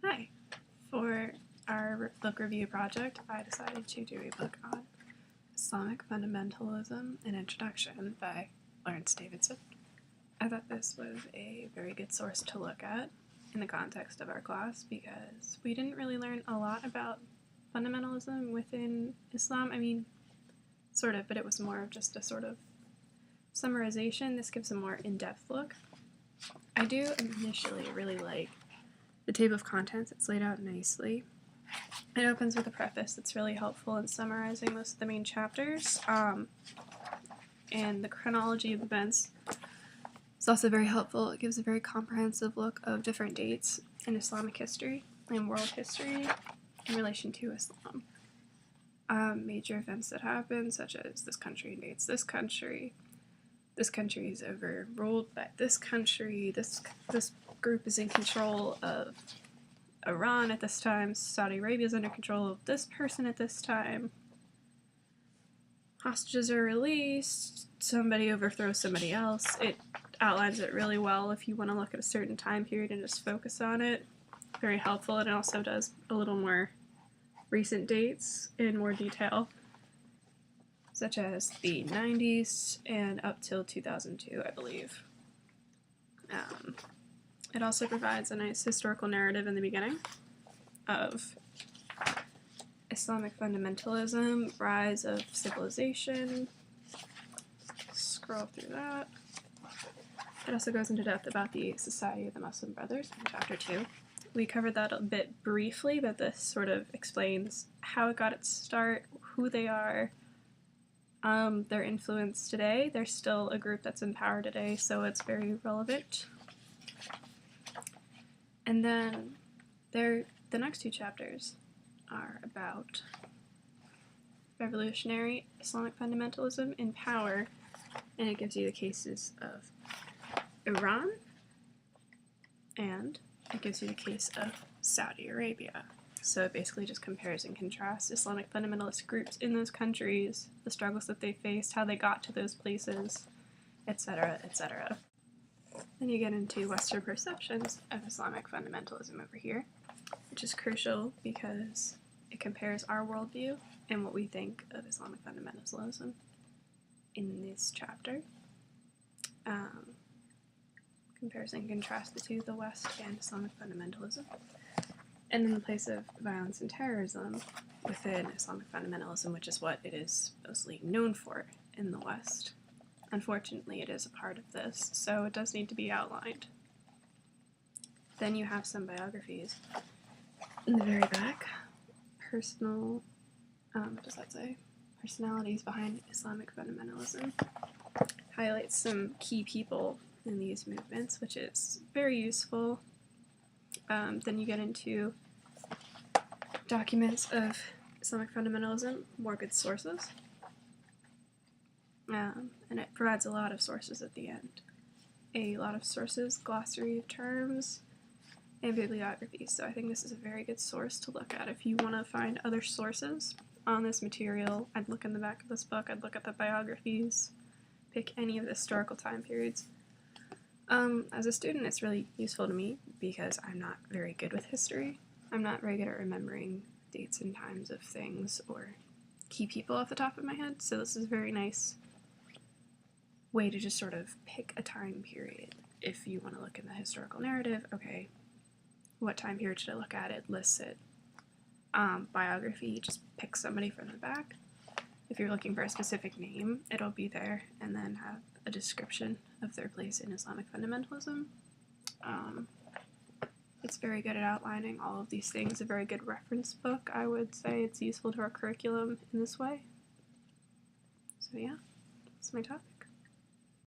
Hi! For our book review project, I decided to do a book on Islamic Fundamentalism, an Introduction by Lawrence Davidson. I thought this was a very good source to look at in the context of our class because we didn't really learn a lot about fundamentalism within Islam. I mean, sort of, but it was more of just a sort of summarization. This gives a more in-depth look. I do initially really like the table of contents. It's laid out nicely. It opens with a preface that's really helpful in summarizing most of the main chapters, and the chronology of events is also very helpful. It gives a very comprehensive look of different dates in Islamic history and world history in relation to Islam. Major events that happen, such as this country invades this country is overruled by this country, this group is in control of Iran at this time, Saudi Arabia is under control of this person at this time, hostages are released, somebody overthrows somebody else. It outlines it really well if you want to look at a certain time period and just focus on it. Very helpful, and it also does a little more recent dates in more detail, such as the 90s and up till 2002, I believe. It also provides a nice historical narrative in the beginning of Islamic fundamentalism, rise of civilization. Scroll through that. It also goes into depth about the Society of the Muslim Brothers in Chapter 2. We covered that a bit briefly, but this sort of explains how it got its start, who they are, their influence today. They're still a group that's in power today, so it's very relevant. And then the next two chapters are about revolutionary Islamic fundamentalism in power, and it gives you the cases of Iran, and it gives you the case of Saudi Arabia. So it basically just compares and contrasts Islamic fundamentalist groups in those countries, the struggles that they faced, how they got to those places, etc., etc. Then you get into Western perceptions of Islamic fundamentalism over here, which is crucial because it compares our worldview and what we think of Islamic fundamentalism in this chapter. Compares and contrasts the two, the West and Islamic fundamentalism. And in the place of violence and terrorism within Islamic fundamentalism, which is what it is mostly known for in the West. Unfortunately, it is a part of this, so it does need to be outlined. Then you have some biographies in the very back. Personal, what does that say? Personalities behind Islamic fundamentalism. Highlights some key people in these movements, which is very useful. Then you get into documents of Islamic fundamentalism, more good sources. And it provides a lot of sources at the end. A lot of sources, glossary of terms, and bibliography. So I think this is a very good source to look at. If you want to find other sources on this material, I'd look in the back of this book, I'd look at the biographies, pick any of the historical time periods. As a student, it's really useful to me because I'm not very good with history. I'm not very good at remembering dates and times of things or key people off the top of my head, so this is a very nice way to just sort of pick a time period. If you want to look in the historical narrative, okay, what time period should I look at? It lists it. Biography, just pick somebody from the back. If you're looking for a specific name, it'll be there, and then have a description of their place in Islamic fundamentalism. It's very good at outlining all of these things, a very good reference book. I would say it's useful to our curriculum in this way. So yeah, that's my topic.